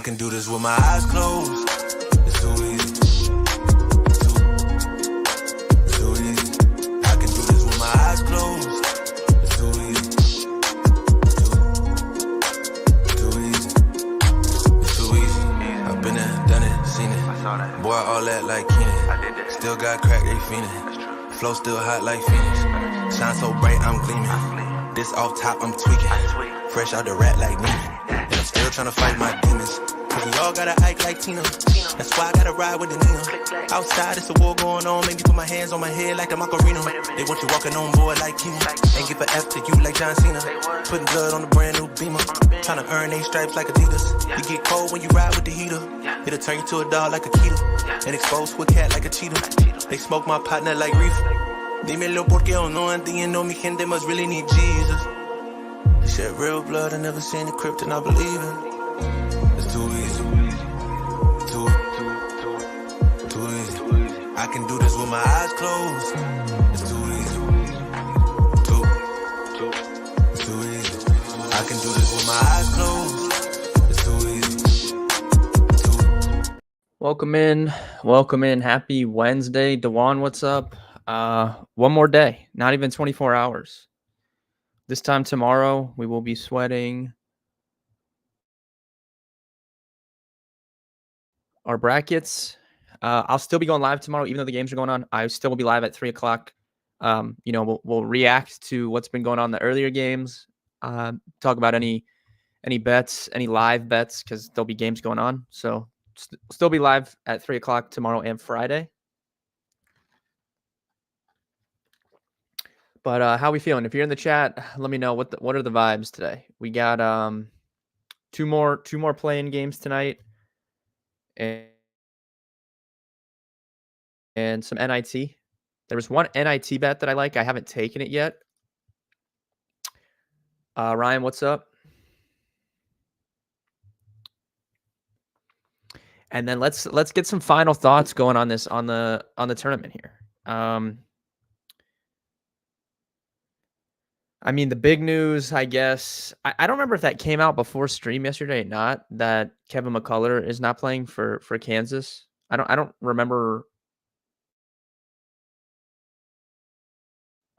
can do this with my eyes closed. It's too easy. Too easy. I can do this with my eyes closed. It's too easy. Too easy. It's too easy. I've been there, done it, seen it. Boy, all that like Keenan. Still got crack, they fiendin'. Flow still hot like Phoenix. Shine so bright, I'm gleaming. This off top, I'm tweaking. Fresh out the rat like Neiman. And I'm still tryna fight my demons. Cause we all gotta act like Tina. That's why I gotta ride with the Nina. Outside, it's a war going on. Make me put my hands on my head like the Macarena. They want you walking on board like Kima. Ain't give a F to you like John Cena. Putting blood on the brand new Beamer. Tryna earn they stripes like Adidas. You get cold when you ride with the heater. It'll turn you to a dog like a Keeta. And expose to a cat like a cheetah. They smoke my partner like reefer. Dímelo porque o no entiendo, mi gente must really need Jesus. He shed real blood, I never seen the crypt and I believe it. It's too easy. Too easy. I can do this with my eyes closed. It's too easy. Too easy. I can do this with my eyes closed. It's too easy. Welcome in. Happy Wednesday. Dewan, what's up? One more day, not even 24 hours. This time tomorrow, we will be sweating our brackets. I'll still be going live tomorrow, even though the games are going on. I still will be live at 3 o'clock. We'll react to what's been going on in the earlier games. Talk about any bets, any live bets, because there'll be games going on. So still be live at 3 o'clock tomorrow and Friday. But how are we feeling? If you're in the chat, let me know what are the vibes today. We got two more play-in games tonight, and some NIT. There was one NIT bet that I like. I haven't taken it yet. Ryan, what's up? And then let's get some final thoughts going on this on the tournament here. I mean, the big news, I guess, I don't remember if that came out before stream yesterday or not, that Kevin McCullough is not playing for Kansas. I don't remember.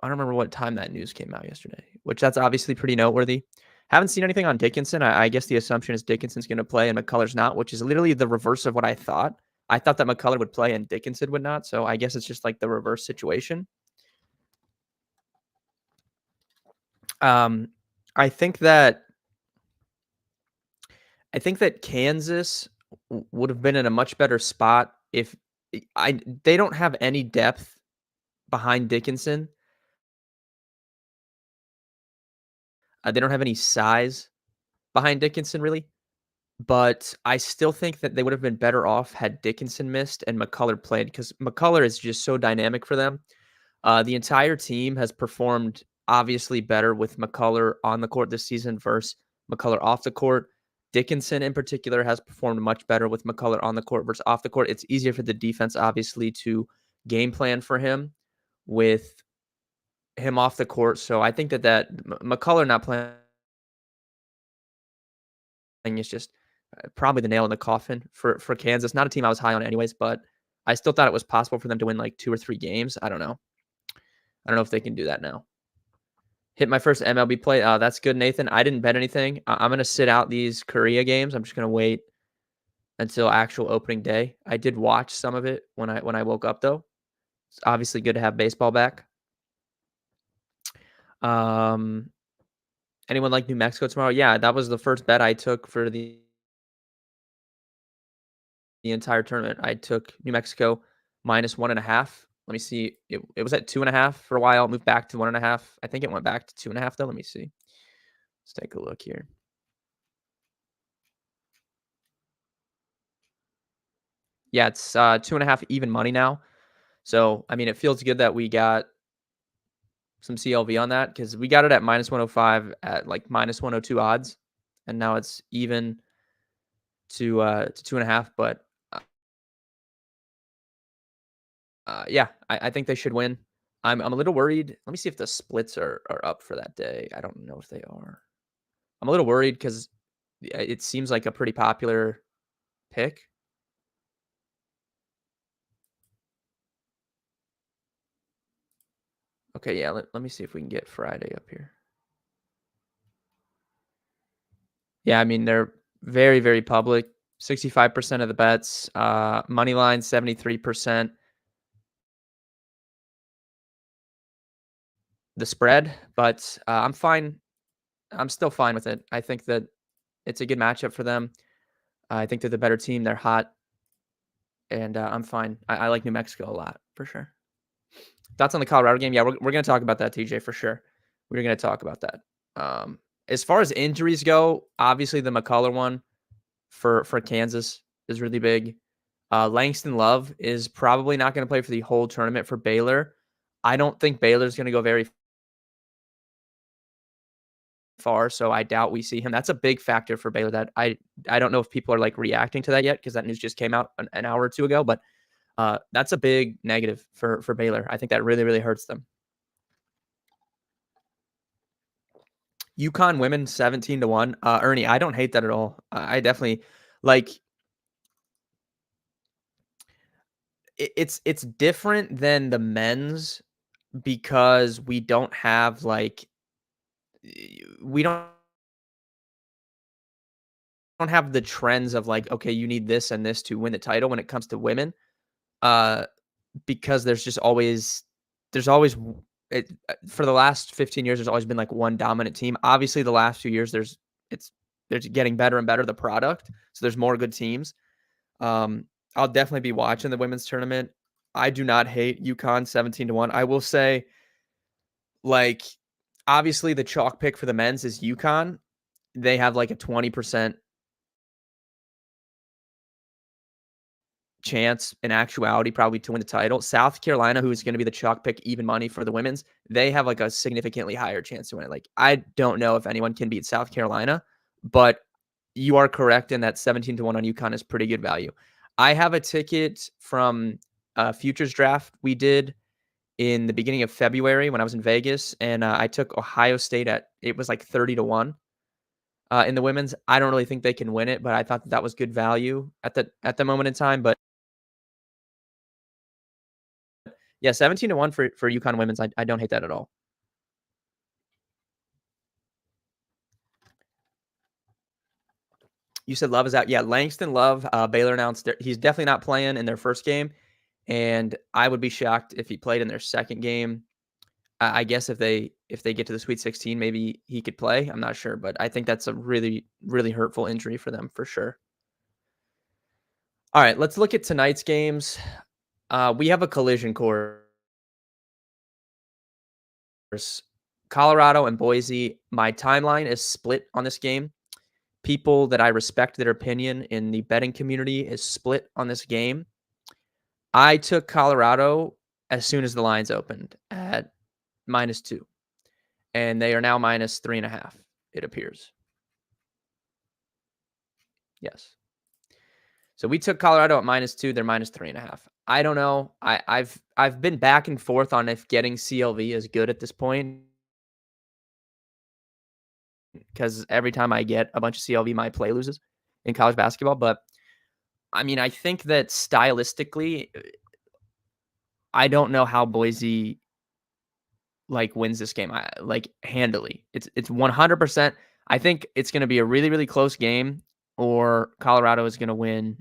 I don't remember what time that news came out yesterday, which that's obviously pretty noteworthy. Haven't seen anything on Dickinson. I guess the assumption is Dickinson's going to play and McCullough's not, which is literally the reverse of what I thought. I thought that McCullough would play and Dickinson would not. So I guess it's just like the reverse situation. I think that Kansas would have been in a much better spot if they don't have any depth behind Dickinson. They don't have any size behind Dickinson, really. But I still think that they would have been better off had Dickinson missed and McCullough played, because McCullough is just so dynamic for them. The entire team has performed obviously better with McCullough on the court this season versus McCullough off the court. Dickinson in particular has performed much better with McCullough on the court versus off the court. It's easier for the defense, obviously, to game plan for him with him off the court. So I think that McCullough not playing is just probably the nail in the coffin for Kansas. Not a team I was high on anyways, but I still thought it was possible for them to win like 2 or 3 games. I don't know if they can do that now. Hit my first MLB play. That's good, Nathan. I didn't bet anything. I'm going to sit out these Korea games. I'm just going to wait until actual opening day. I did watch some of it when I woke up, though. It's obviously good to have baseball back. Anyone like New Mexico tomorrow? Yeah, that was the first bet I took for the entire tournament. I took New Mexico -1.5. Let me see. It was at 2.5 for a while. It moved back to 1.5. I think it went back to 2.5 though. Let me see. Let's take a look here. Yeah, it's 2.5 even money now. So I mean, it feels good that we got some CLV on that, because we got it at -105 at like -102 odds, and now it's even to 2.5. But yeah, I think they should win. I'm a little worried. Let me see if the splits are up for that day. I don't know if they are. I'm a little worried because it seems like a pretty popular pick. Okay, yeah, let me see if we can get Friday up here. Yeah, I mean, they're very, very public. 65% of the bets, money line 73%. The spread, but I'm fine. I'm still fine with it. I think that it's a good matchup for them. I think they're the better team. They're hot, and I'm fine. I like New Mexico a lot for sure. Thoughts on the Colorado game? Yeah, we're gonna talk about that, TJ, for sure. We're gonna talk about that. Um, as far as injuries go, obviously the McCullough one for Kansas is really big. Langston Love is probably not going to play for the whole tournament for Baylor. I don't think Baylor's going to go very far, so I doubt we see him. That's a big factor for Baylor. That I don't know if people are like reacting to that yet because that news just came out an hour or two ago. But that's a big negative for Baylor. I think that really really hurts them. UConn women 17-1. Ernie, I don't hate that at all. I definitely like. It's different than the men's because we don't have like we don't have the trends of like, okay, you need this and this to win the title when it comes to women. Uh, because there's always for the last 15 years, there's always been like one dominant team. Obviously, the last few years, it's there's getting better and better the product, so there's more good teams. Um, I'll definitely be watching the women's tournament. I do not hate UConn 17-1. I will say, like, obviously the chalk pick for the men's is UConn. They have like a 20% chance in actuality probably to win the title. South Carolina, who is going to be the chalk pick even money for the women's, they have like a significantly higher chance to win it. Like I don't know if anyone can beat South Carolina, but you are correct in that 17-1 on UConn is pretty good value. I have a ticket from a futures draft we did in the beginning of February when I was in Vegas, and I took Ohio State at it was like 30-1 in the women's. I don't really think they can win it, but I thought that was good value at the moment in time. But yeah, 17-1 for UConn women's. I don't hate that at all. You said Love is out. Yeah, Langston Love, Baylor announced he's definitely not playing in their first game, and I would be shocked if he played in their second game. I guess if they get to the Sweet 16, maybe he could play. I'm not sure, but I think that's a really really hurtful injury for them for sure. All right, let's look at tonight's games. We have a collision course. Colorado and Boise. My timeline is split on this game. People that I respect their opinion in the betting community is split on this game. I took Colorado as soon as the lines opened at -2, and they are now -3.5, it appears. Yes. So we took Colorado at -2, they're -3.5. I don't know. I've been back and forth on if getting CLV is good at this point because every time I get a bunch of CLV, my play loses in college basketball. But I mean, I think that stylistically, I don't know how Boise like wins this game. Like handily. It's 100%. I think it's going to be a really really close game, or Colorado is going to win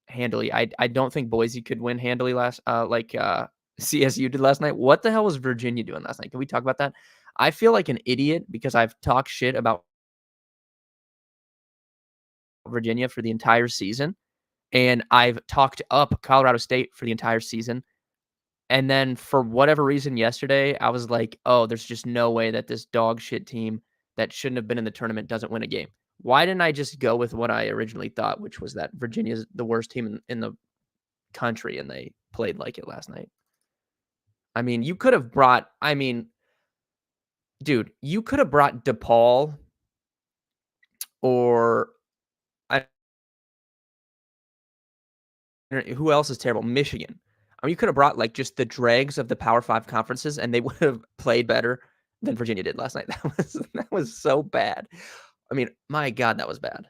handily. I don't think Boise could win handily CSU did last night. What the hell was Virginia doing last night? Can we talk about that? I feel like an idiot because I've talked shit about Virginia for the entire season, and I've talked up Colorado State for the entire season. And then for whatever reason yesterday, I was like, "Oh, there's just no way that this dog shit team that shouldn't have been in the tournament doesn't win a game." Why didn't I just go with what I originally thought, which was that Virginia's the worst team in the country and they played like it last night? I mean, you could have brought I mean, dude, you could have brought DePaul or I who else is terrible? Michigan. I mean, you could have brought like just the dregs of the Power 5 conferences and they would have played better than Virginia did last night. That was so bad. I mean, my god, that was bad.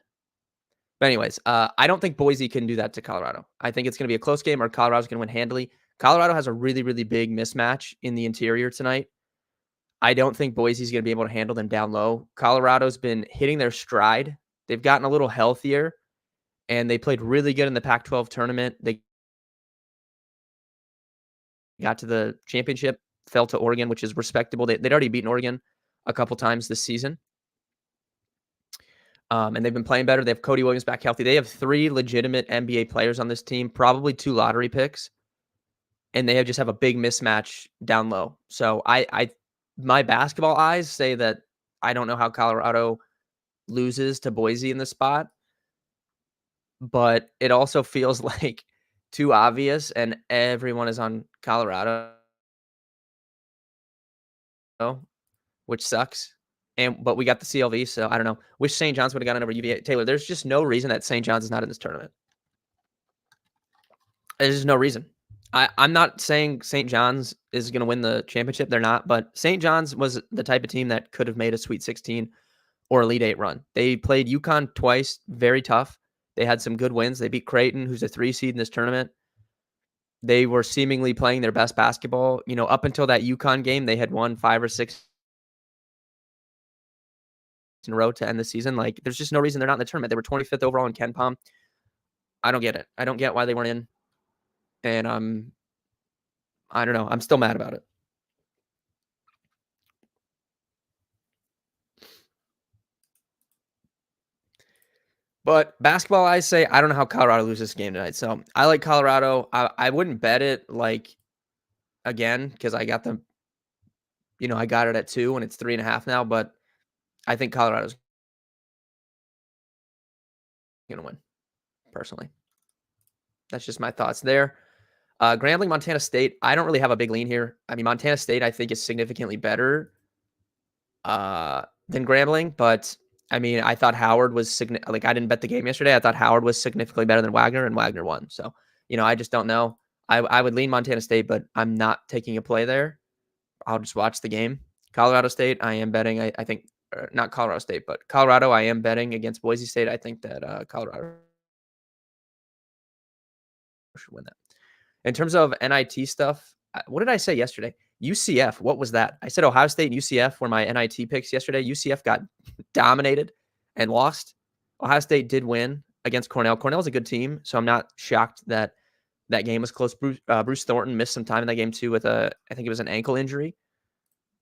But anyways, I don't think Boise can do that to Colorado. I think it's going to be a close game or Colorado's going to win handily. Colorado has a really, really big mismatch in the interior tonight. I don't think Boise's going to be able to handle them down low. Colorado's been hitting their stride. They've gotten a little healthier, and they played really good in the Pac-12 tournament. They got to the championship, fell to Oregon, which is respectable. They'd already beaten Oregon a couple times this season. And they've been playing better. They have Cody Williams back healthy. They have 3 legitimate NBA players on this team, probably 2 lottery picks, and they just have a big mismatch down low. So my basketball eyes say that I don't know how Colorado loses to Boise in this spot, but it also feels like too obvious, and everyone is on Colorado, which sucks. But we got the CLV, so I don't know. Wish St. John's would have gotten over UVA. Taylor, there's just no reason that St. John's is not in this tournament. There's just no reason. I'm not saying St. John's is going to win the championship. They're not, but St. John's was the type of team that could have made a Sweet 16 or Elite 8 run. They played UConn twice, very tough. They had some good wins. They beat Creighton, who's a 3 seed in this tournament. They were seemingly playing their best basketball. Up until that UConn game, they had won 5 or 6 in a row to end the season. Like, there's just no reason they're not in the tournament. They were 25th overall in KenPom. I don't get it. I don't get why they weren't in. And I don't know. I'm still mad about it. But basketball, I say, I don't know how Colorado loses this game tonight. So I like Colorado. I wouldn't bet it again, because I got them, I got it at 2 and it's 3.5 now, but I think Colorado's going to win, personally. That's just my thoughts there. Grambling, Montana State. I don't really have a big lean here. I mean, Montana State, I think, is significantly better than Grambling, but I mean, I thought Howard was I didn't bet the game yesterday. I thought Howard was significantly better than Wagner, and Wagner won. So, I just don't know. I would lean Montana State, but I'm not taking a play there. I'll just watch the game. Colorado State, I am betting. I think not Colorado State, but Colorado, I am betting against Boise State. I think that Colorado should win that. In terms of NIT stuff, what did I say yesterday? UCF, what was that? I said Ohio State and UCF were my NIT picks yesterday. UCF got dominated and lost. Ohio State did win against Cornell. Cornell's a good team, so I'm not shocked that that game was close. Bruce Thornton missed some time in that game too with I think it was an ankle injury.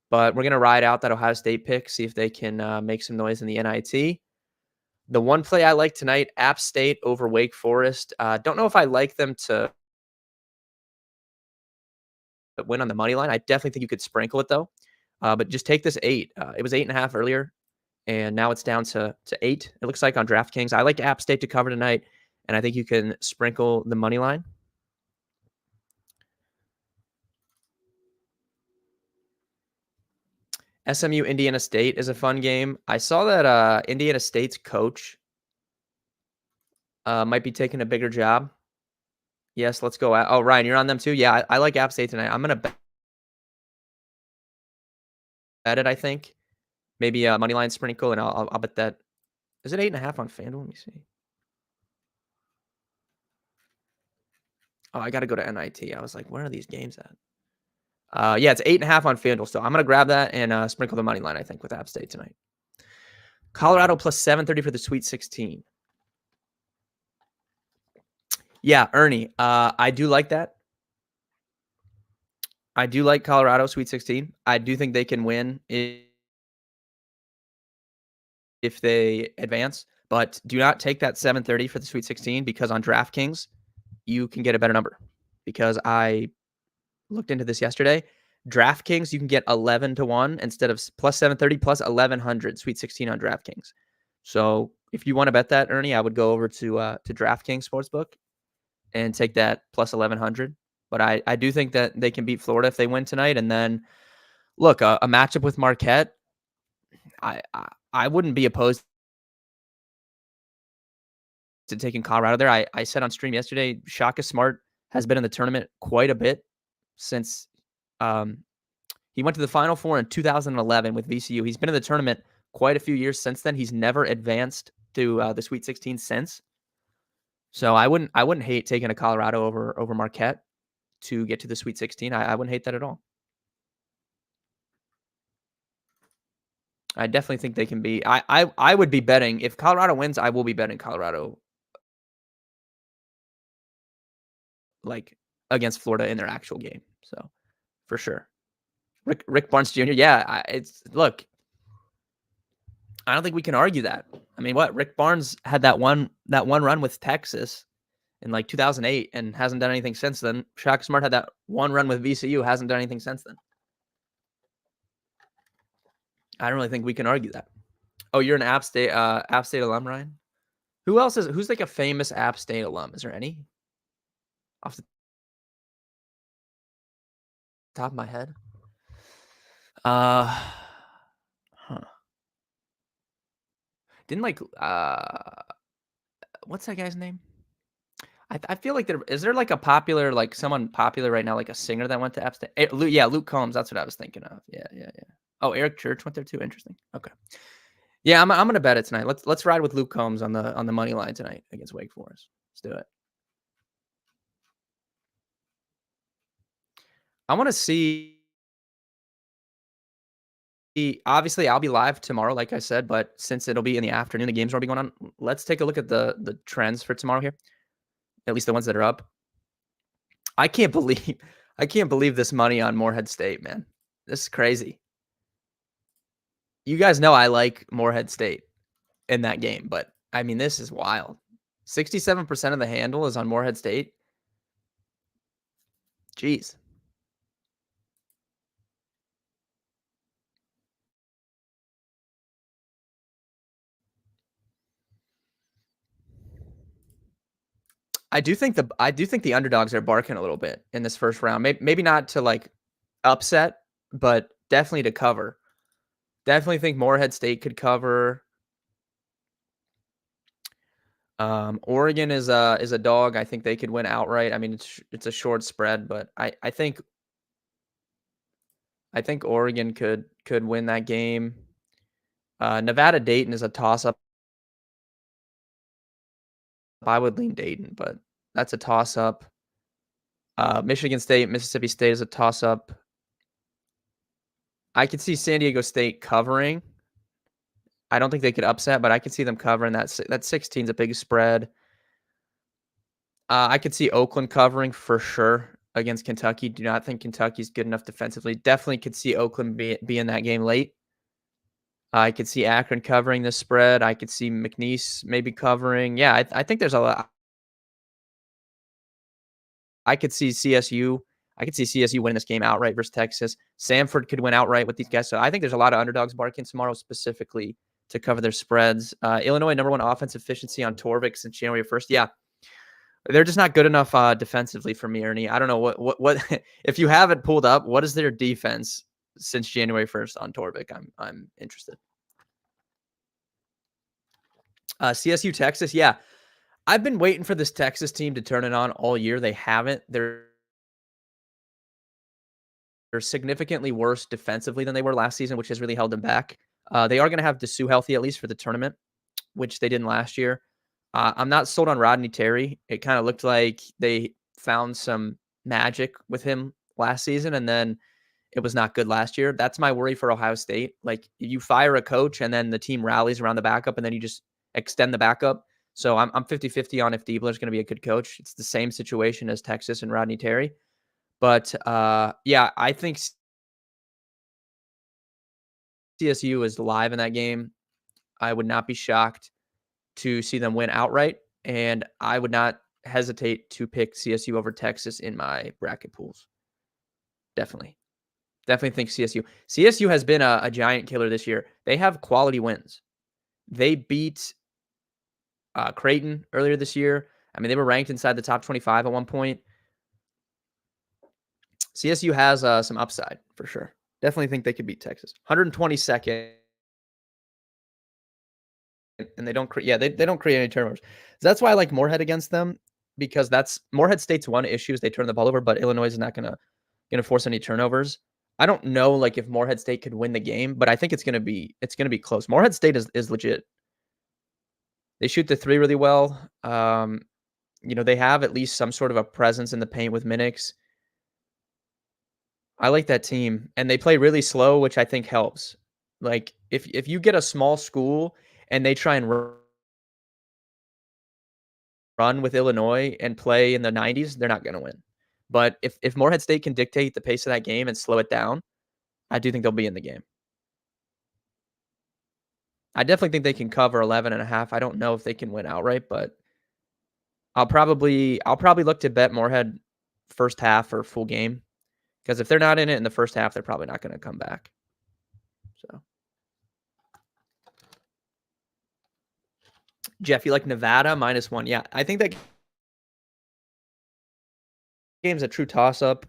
But we're going to ride out that Ohio State pick, see if they can make some noise in the NIT. The one play I like tonight, App State over Wake Forest. Don't know if I like them to win on the money line. I definitely think you could sprinkle it, though. But just take this 8. It was 8.5 earlier, and now it's down to 8, it looks like, on DraftKings. I like App State to cover tonight, and I think you can sprinkle the money line. SMU Indiana State is a fun game. I saw that Indiana State's coach might be taking a bigger job. Yes, let's go. Oh, Ryan, you're on them too? Yeah, I like App State tonight. I'm going to bet it, I think. Maybe a money line sprinkle, and I'll bet that. Is it 8.5 on FanDuel? Let me see. Oh, I got to go to NIT. I was like, where are these games at? Yeah, it's 8.5 on FanDuel. So I'm going to grab that and sprinkle the money line, I think, with App State tonight. Colorado plus 730 for the Sweet 16. Yeah, Ernie, I do like that. I do like Colorado Sweet 16. I do think they can win if they advance, but do not take that 730 for the Sweet 16, because on DraftKings, you can get a better number. Because I looked into this yesterday. DraftKings, you can get 11-1 instead of plus 730 plus 1100 Sweet 16 on DraftKings. So if you want to bet that, Ernie, I would go over to DraftKings Sportsbook and take that plus 1100. But I do think that they can beat Florida if they win tonight. And then, look, a matchup with Marquette, I wouldn't be opposed to taking Colorado there. I said on stream yesterday, Shaka Smart has been in the tournament quite a bit since he went to the Final Four in 2011 with VCU. He's been in the tournament quite a few years since then. He's never advanced to the Sweet 16 since. So I wouldn't hate taking a Colorado over Marquette to get to the Sweet 16. I wouldn't hate that at all. I definitely think they can be. I would be betting if Colorado wins. I will be betting Colorado like against Florida in their actual game. So for sure, Rick Barnes Jr. Yeah, it's look. I don't think we can argue that. I mean, what Rick Barnes had that one run with Texas in like 2008 and hasn't done anything since then. Shaka Smart had that one run with VCU, hasn't done anything since then. I don't really think we can argue that. Oh, you're an App State alum, Ryan? Who's like a famous App State alum? Is there any off the top of my head? Uh huh. Didn't like what's that guy's name? I feel like there like a popular like someone popular right now like a singer that went to App State. Yeah, Luke Combs. That's what I was thinking of. Yeah, yeah, yeah. Oh, Eric Church went there too. Interesting. Okay. Yeah, I'm gonna bet it tonight. Let's ride with Luke Combs on the money line tonight against Wake Forest. Let's do it. I want to see. Obviously, I'll be live tomorrow, like I said, but since it'll be in the afternoon, the games will be going on. Let's take a look at the trends for tomorrow here. At least the ones that are up. I can't believe I can't believe this money on Morehead State, man. This is crazy. You guys know I like Morehead State in that game, but I mean this is wild. 67% of the handle is on Morehead State. Jeez. I do think the underdogs are barking a little bit in this first round. Maybe not to like upset, but definitely to cover. Definitely think Morehead State could cover. Oregon is a dog. I think they could win outright. I mean, it's a short spread, but I think Oregon could win that game. Nevada Dayton is a toss up. I would lean Dayton, but that's a toss up. Michigan State, Mississippi State is a toss up. I could see San Diego State covering. I don't think they could upset, but I could see them covering that 16 is a big spread. I could see Oakland covering for sure against Kentucky. Do not think Kentucky's good enough defensively. Definitely could see Oakland be in that game late. I could see Akron covering the spread. I could see McNeese maybe covering. Yeah, I think there's a lot. I could see CSU. I could see CSU winning this game outright versus Texas. Samford could win outright with these guys. So I think there's a lot of underdogs barking tomorrow specifically to cover their spreads. Illinois, number one offensive efficiency on Torvik since January 1st. Yeah, they're just not good enough defensively for me, Ernie. I don't know what if you have it pulled up, what is their defense since January 1st on Torvik? I'm interested. CSU Texas, yeah. I've been waiting for this Texas team to turn it on all year. They haven't. They're significantly worse defensively than they were last season, which has really held them back. They are going to have Dessou healthy at least for the tournament, which they didn't last year. I'm not sold on Rodney Terry. It kind of looked like they found some magic with him last season, and then it was not good last year. That's my worry for Ohio State. Like you fire a coach and then the team rallies around the backup and then you just extend the backup. So I'm 50-50 on if Diebler is going to be a good coach. It's the same situation as Texas and Rodney Terry. But yeah, I think CSU is live in that game. I would not be shocked to see them win outright, and I would not hesitate to pick CSU over Texas in my bracket pools. Definitely. Definitely think CSU. CSU has been a giant killer this year. They have quality wins. They beat Creighton earlier this year. I mean, they were ranked inside the top 25 at one point. CSU has some upside for sure. Definitely think they could beat Texas. 122nd, and they don't create. Yeah, they don't create any turnovers. That's why I like Morehead against them because that's Morehead State's one issue is they turn the ball over, but Illinois is not gonna force any turnovers. I don't know like if Morehead State could win the game, but I think it's gonna be close. Morehead State is legit. They shoot the three really well. They have at least some sort of a presence in the paint with Minix. I like that team, and they play really slow, which I think helps. Like, if you get a small school and they try and run with Illinois and play in the 90s, they're not gonna win. But if Morehead State can dictate the pace of that game and slow it down, I do think they'll be in the game. I definitely think they can cover 11.5. I don't know if they can win outright, but I'll probably look to bet Morehead first half or full game, because if they're not in it in the first half, they're probably not gonna come back. So, Jeff, you like Nevada -1? Yeah, I think that game's a true toss-up.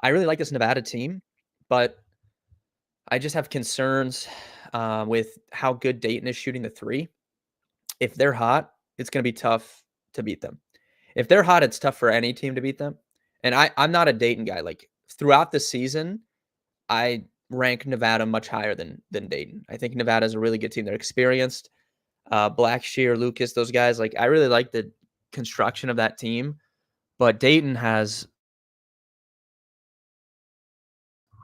I really like this Nevada team, but I just have concerns with how good Dayton is shooting the three. If they're hot, it's going to be tough to beat them. If they're hot, it's tough for any team to beat them. And I'm not a Dayton guy. Like throughout the season, I rank Nevada much higher than Dayton. I think Nevada is a really good team. They're experienced. Blackshear, Lucas, those guys. Like I really like the construction of that team. But Dayton has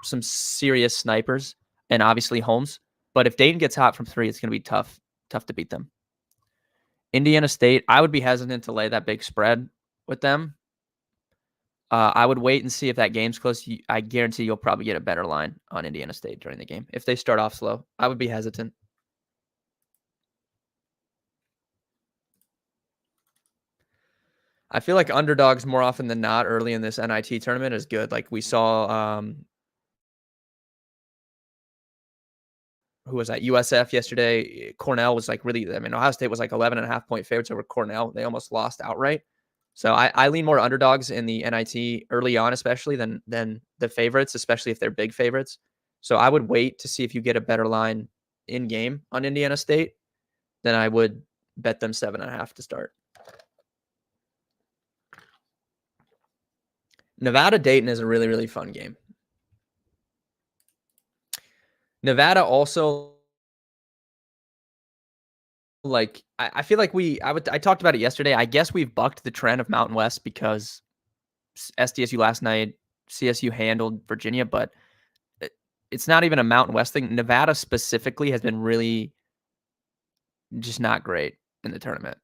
some serious snipers and obviously Holmes. But if Dayton gets hot from three, it's going to be tough to beat them. Indiana State, I would be hesitant to lay that big spread with them. I would wait and see if that game's close. I guarantee you'll probably get a better line on Indiana State during the game. If they start off slow, I would be hesitant. I feel like underdogs more often than not early in this NIT tournament is good. Like we saw, who was that? USF yesterday. Cornell was like really, Ohio State was like 11.5-point favorites over Cornell. They almost lost outright. So I lean more underdogs in the NIT early on, especially than the favorites, especially if they're big favorites. So I would wait to see if you get a better line in game on Indiana State than I would bet them 7.5 to start. Nevada Dayton is a really, really fun game. Nevada also, like, I feel like I talked about it yesterday. I guess we've bucked the trend of Mountain West because SDSU last night, CSU handled Virginia, but it's not even a Mountain West thing. Nevada specifically has been really just not great in the tournament.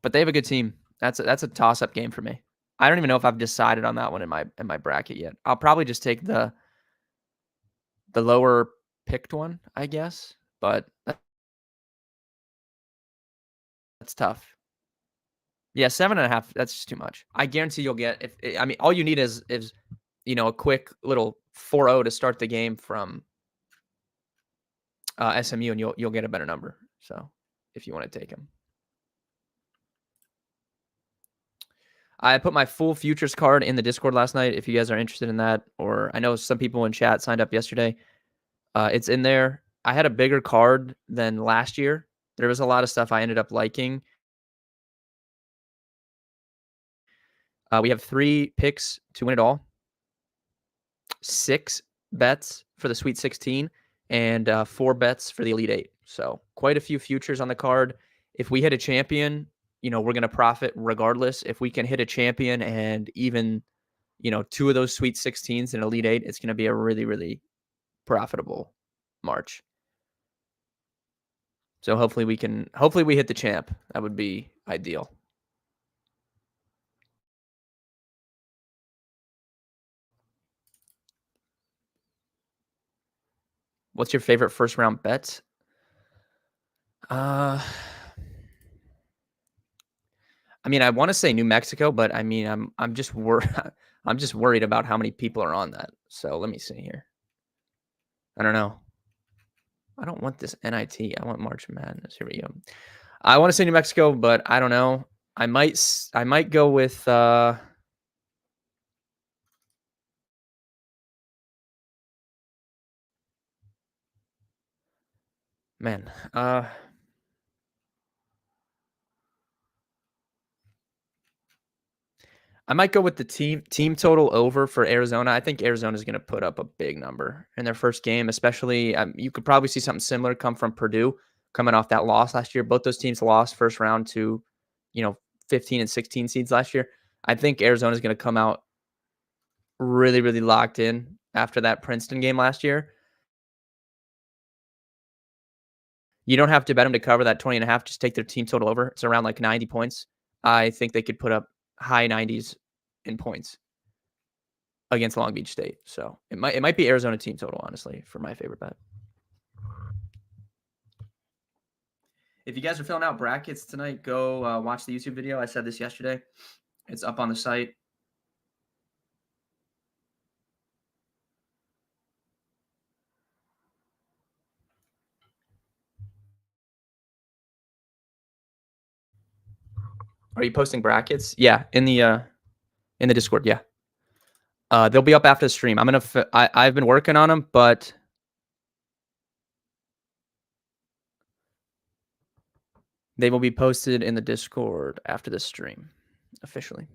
But they have a good team. That's a toss-up game for me. I don't even know if I've decided on that one in my bracket yet. I'll probably just take the lower picked one, I guess. But that's tough. Yeah, 7.5. That's just too much. I guarantee you'll get all you need is a quick little 4-0 to start the game from SMU, and you'll get a better number. So if you want to take him, I put my full futures card in the Discord last night. If you guys are interested in that, or I know some people in chat signed up yesterday, it's in there. I had a bigger card than last year. There was a lot of stuff I ended up liking. We have 3 picks to win it all, 6 bets for the Sweet 16, and 4 bets for the Elite 8. So quite a few futures on the card. If we hit a champion, we're going to profit regardless. If we can hit a champion and even, 2 of those Sweet 16s and Elite 8, it's going to be a really, really profitable March. So hopefully we hit the champ. That would be ideal. What's your favorite first round bets? I want to say New Mexico, but I'm just I'm just worried about how many people are on that. So let me see here. I don't know. I don't want this NIT. I want March Madness. Here we go. I want to say New Mexico, but I don't know. I might go with I might go with the team total over for Arizona. I think Arizona is going to put up a big number in their first game, especially you could probably see something similar come from Purdue. coming off that loss last year. Both those teams lost first round to, you know, 15 and 16 seeds last year. I think Arizona's going to come out really, really locked in after that Princeton game last year. You don't have to bet them to cover that 20.5. Just take their team total over. It's around like 90 points. I think they could put up high 90s in points against Long Beach State. So it might be Arizona team total, honestly, for my favorite bet. If you guys are filling out brackets tonight, go watch the YouTube video. I said this yesterday. It's up on the site. Are you posting brackets? Yeah, in the Discord. Yeah, they'll be up after the stream. I've been working on them, but they will be posted in the Discord after the stream, officially.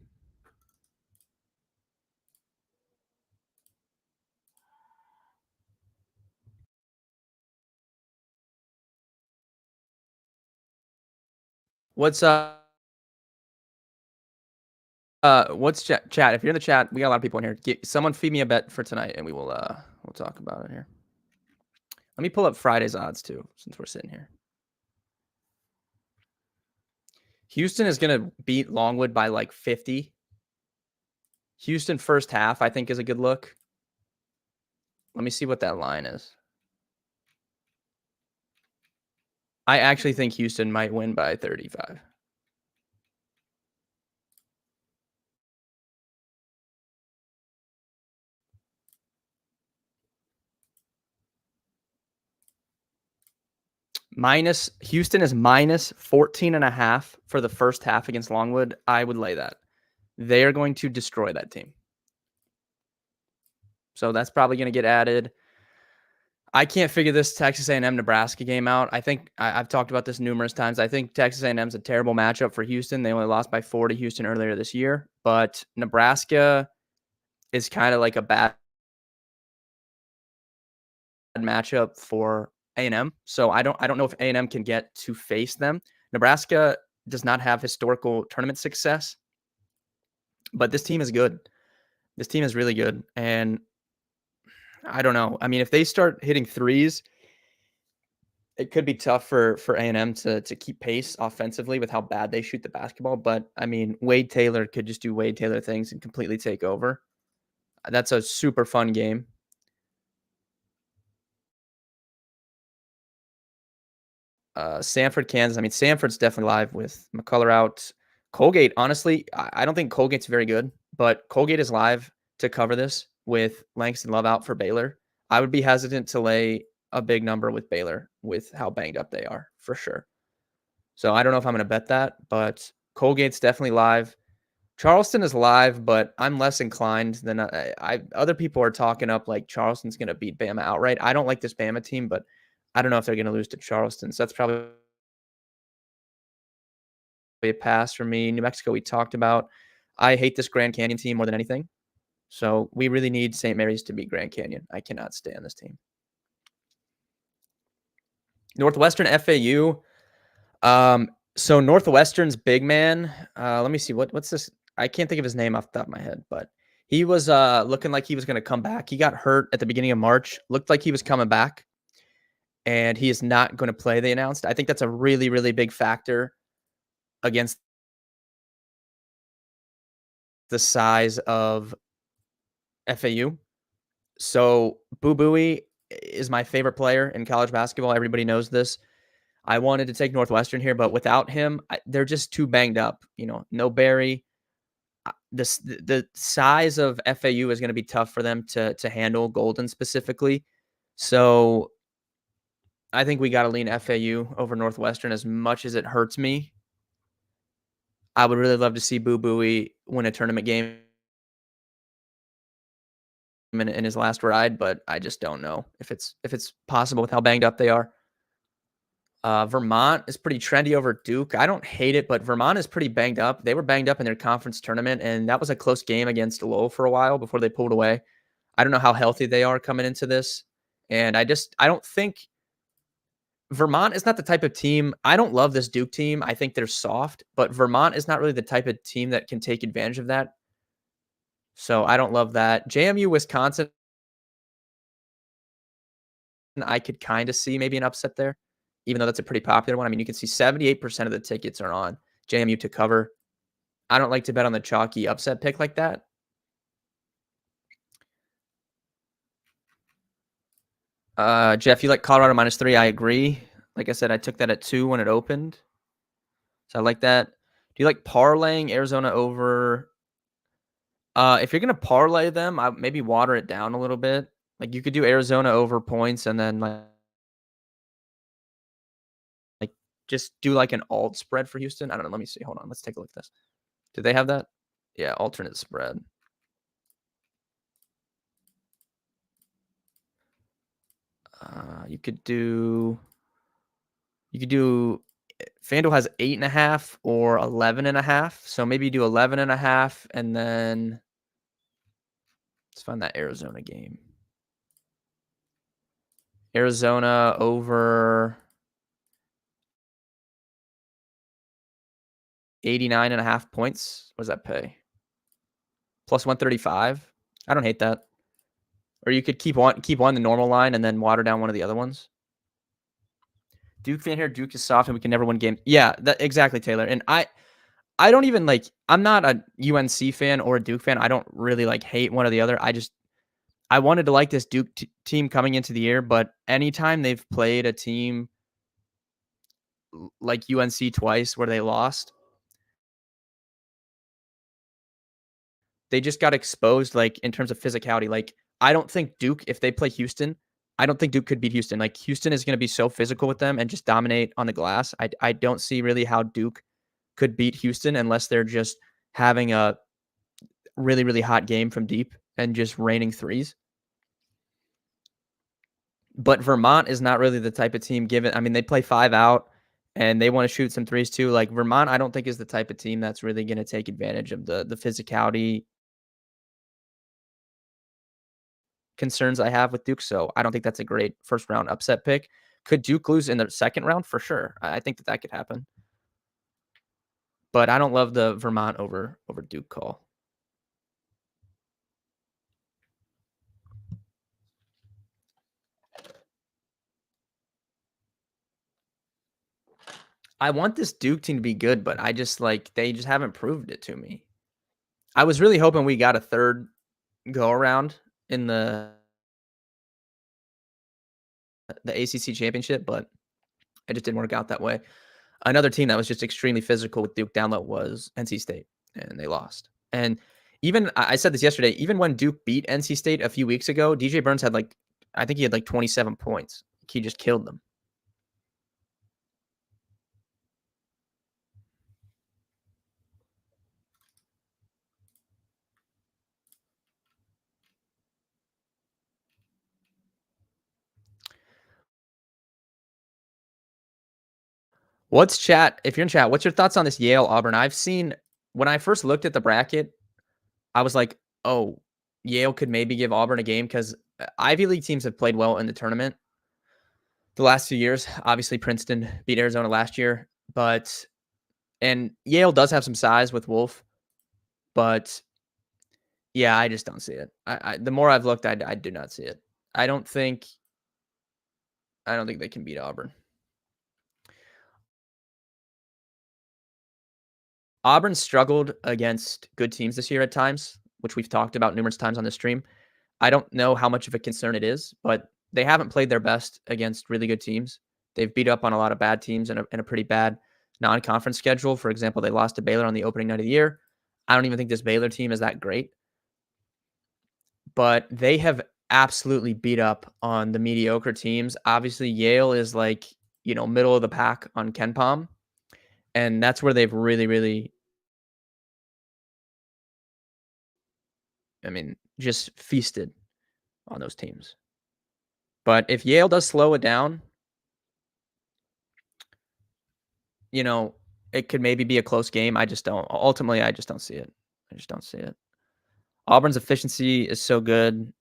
What's chat? If you're in the chat, we got a lot of people in here. Someone feed me a bet for tonight, and we'll talk about it here. Let me pull up Friday's odds too, since we're sitting here. Houston is going to beat Longwood by like 50. Houston first half, I think, is a good look. Let me see what that line is. I actually think Houston might win by 35. Houston is minus 14.5 for the first half against Longwood. I would lay that. They are going to destroy that team. So that's probably going to get added. I can't figure this Texas A&M Nebraska game out. I think I've talked about this numerous times. I think Texas A&M is a terrible matchup for Houston. They only lost by 4 to Houston earlier this year, but Nebraska is kind of like a bad matchup for A&M. So I don't know if A&M can get to face them. Nebraska does not have historical tournament success, but this team is good. This team is really good, and I don't know. I mean, if they start hitting threes, it could be tough for A&M to keep pace offensively with how bad they shoot the basketball. But I mean, Wade Taylor could just do Wade Taylor things and completely take over. That's a super fun game. Sanford, Kansas. I mean, Sanford's definitely live with McCullough out. Colgate, honestly, I don't think Colgate's very good, but Colgate is live to cover this with Langston Love out for Baylor. I would be hesitant to lay a big number with Baylor with how banged up they are, for sure. So I don't know if I'm going to bet that, but Colgate's definitely live. Charleston is live, but I'm less inclined than other people are talking up like Charleston's going to beat Bama outright. I don't like this Bama team, but I don't know if they're going to lose to Charleston. So that's probably a pass for me. New Mexico, we talked about. I hate this Grand Canyon team more than anything. So we really need St. Mary's to beat Grand Canyon. I cannot stand this team. Northwestern FAU. So Northwestern's big man. Let me see what's this. I can't think of his name off the top of my head, but he was looking like he was going to come back. He got hurt at the beginning of March. Looked like he was coming back, and he is not going to play. They announced. I think that's a really, really big factor against the size of FAU. So Boo Buie is my favorite player in college basketball. Everybody knows this. I wanted to take Northwestern here, but without him, they're just too banged up. You know, no Barry. The size of FAU is going to be tough for them to handle Golden specifically. So I think we got to lean FAU over Northwestern as much as it hurts me. I would really love to see Boo Buie win a tournament game in his last ride, but I just don't know if it's possible with how banged up they are. Vermont is pretty trendy over Duke. I don't hate it, but Vermont is pretty banged up. They were banged up in their conference tournament, and that was a close game against Lowell for a while before they pulled away. I don't know how healthy they are coming into this, and I don't think Vermont is not the type of team. I don't love this Duke team. I think they're soft, but Vermont is not really the type of team that can take advantage of that. So I don't love that. JMU, Wisconsin, I could kind of see maybe an upset there, even though that's a pretty popular one. I mean, you can see 78% of the tickets are on JMU to cover. I don't like to bet on the chalky upset pick like that. Jeff, you like Colorado -3. I agree. Like I said, I took that at 2 when it opened. So I like that. Do you like parlaying Arizona over? If you're gonna parlay them, I maybe water it down a little bit. Like you could do Arizona over points and then like just do like an alt spread for Houston. I don't know. Let me see. Hold on. Let's take a look at this. Do they have that? Yeah, alternate spread. You could do FanDuel has 8.5 or 11.5. So maybe you do 11.5 and then let's find that Arizona game. Arizona over 89.5 points. What does that pay? Plus 135. I don't hate that. Or you could keep one the normal line and then water down one of the other ones. Duke fan here. Duke is soft and we can never win games. Yeah, that exactly, Taylor. And I don't even like. I'm not a UNC fan or a Duke fan. I don't really like hate one or the other. I wanted to like this Duke team coming into the year, but anytime they've played a team like UNC twice where they lost, they just got exposed, like, in terms of physicality. Like, I don't think Duke, if they play Houston, I don't think Duke could beat Houston. Like, Houston is going to be so physical with them and just dominate on the glass. I don't see really how Duke could beat Houston unless they're just having a really, really hot game from deep and just raining threes. But Vermont is not really the type of team given. I mean, they play 5 out and they want to shoot some threes too. Like, Vermont, I don't think is the type of team that's really going to take advantage of the physicality concerns I have with Duke. So I don't think that's a great first round upset pick. Could Duke lose in the second round? For sure. I think that could happen. But I don't love the Vermont over Duke call. I want this Duke team to be good, but I just they just haven't proved it to me. I was really hoping we got a third go around in the ACC championship, but it just didn't work out that way. Another team that was just extremely physical with Duke down low was NC State, and they lost. And even I said this yesterday, even when Duke beat NC State a few weeks ago, DJ Burns had I think he had 27 points. He just killed them. What's chat? If you're in chat, what's your thoughts on this Yale Auburn? I've seen when I first looked at the bracket, I was like, oh, Yale could maybe give Auburn a game because Ivy League teams have played well in the tournament the last few years. Obviously, Princeton beat Arizona last year, and Yale does have some size with Wolf, but yeah, I just don't see it. The more I've looked, I do not see it. I don't think they can beat Auburn. Auburn struggled against good teams this year at times, which we've talked about numerous times on the stream. I don't know how much of a concern it is, but they haven't played their best against really good teams. They've beat up on a lot of bad teams in a pretty bad non-conference schedule. For example, they lost to Baylor on the opening night of the year. I don't even think this Baylor team is that great, but they have absolutely beat up on the mediocre teams. Obviously, Yale is middle of the pack on KenPom, and that's where they've really, really, just feasted on those teams. But if Yale does slow it down, it could maybe be a close game. I just don't. Ultimately, I just don't see it. I just don't see it. Auburn's efficiency is so good.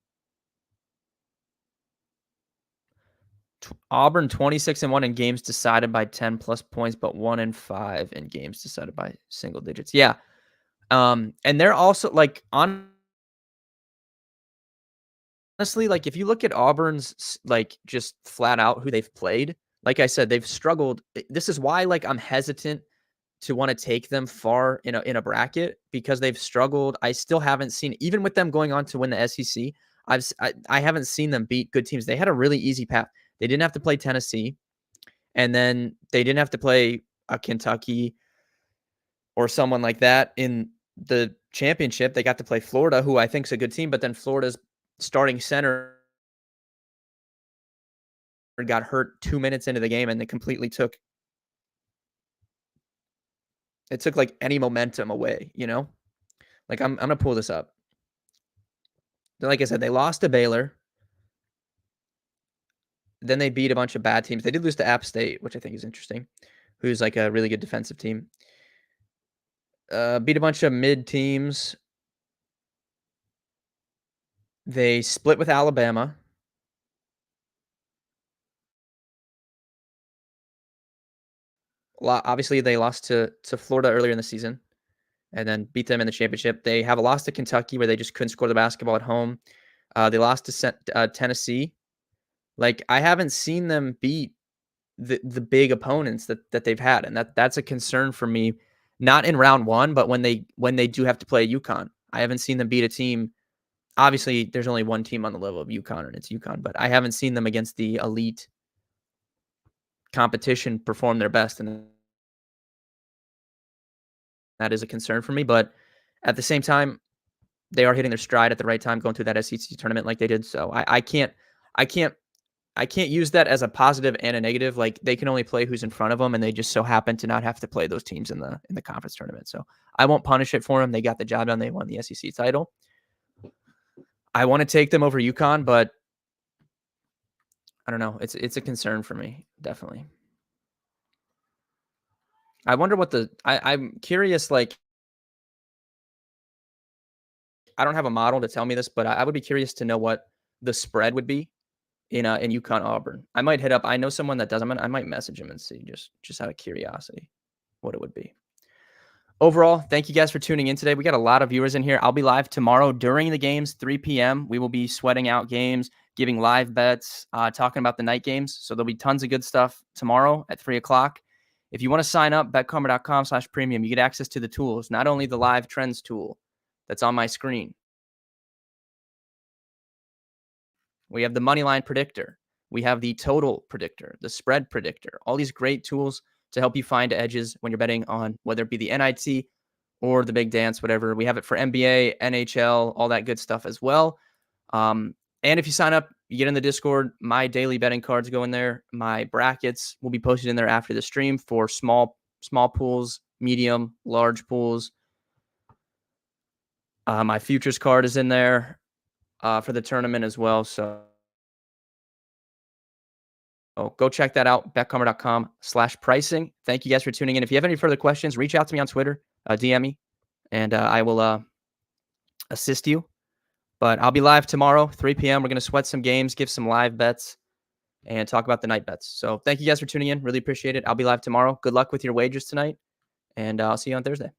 Auburn 26-1 in games decided by 10+ points, but 1-5 in games decided by single digits. Yeah. And they're also like honestly, like if you look at Auburn's like just flat out who they've played, like I said, they've struggled. This is why like I'm hesitant to want to take them far in a bracket because they've struggled. I still haven't seen, even with them going on to win the SEC, I haven't seen them beat good teams. They had a really easy path. They didn't have to play Tennessee, and then they didn't have to play a Kentucky or someone like that in the championship. They got to play Florida, who I think is a good team, but then Florida's starting center got hurt 2 minutes into the game, and they completely took like any momentum away, you know? Like I'm gonna pull this up. Like I said, they lost to Baylor. Then they beat a bunch of bad teams. They did lose to App State, which I think is interesting, who's like a really good defensive team. Beat a bunch of mid teams. They split with Alabama. Obviously, they lost to Florida earlier in the season and then beat them in the championship. They have a loss to Kentucky where they just couldn't score the basketball at home. They lost to Tennessee. Like I haven't seen them beat the big opponents that they've had, and that's a concern for me. Not in round one, but when they do have to play UConn, I haven't seen them beat a team. Obviously, there's only one team on the level of UConn, and it's UConn. But I haven't seen them against the elite competition perform their best, and that is a concern for me. But at the same time, they are hitting their stride at the right time, going through that SEC tournament like they did. So I can't use that as a positive and a negative. Like they can only play who's in front of them, and they just so happen to not have to play those teams in the conference tournament. So I won't punish it for them. They got the job done. They won the SEC title. I want to take them over UConn, but I don't know. It's a concern for me, definitely. I wonder what I'm curious. Like I don't have a model to tell me this, but I would be curious to know what the spread would be in UConn Auburn. I might hit up. I know someone that does. I might message him and see just out of curiosity what it would be. Overall, thank you guys for tuning in today. We got a lot of viewers in here. I'll be live tomorrow during the games, 3 p.m. We will be sweating out games, giving live bets, talking about the night games. So there'll be tons of good stuff tomorrow at 3 o'clock. If you want to sign up, betkarma.com/premium, you get access to the tools, not only the live trends tool that's on my screen. We have the moneyline predictor. We have the total predictor, the spread predictor, all these great tools to help you find edges when you're betting on whether it be the NIT or the big dance, whatever. We have it for NBA, NHL, all that good stuff as well. And if you sign up, you get in the Discord, my daily betting cards go in there. My brackets will be posted in there after the stream for small pools, medium, large pools. My futures card is in there for the tournament as well. So go check that out, betkarma.com/pricing. Thank you guys for tuning in. If you have any further questions, reach out to me on Twitter, DM me, and I will assist you. But I'll be live tomorrow, 3 p.m. We're going to sweat some games, give some live bets, and talk about the night bets. So thank you guys for tuning in. Really appreciate it. I'll be live tomorrow. Good luck with your wagers tonight, and I'll see you on Thursday.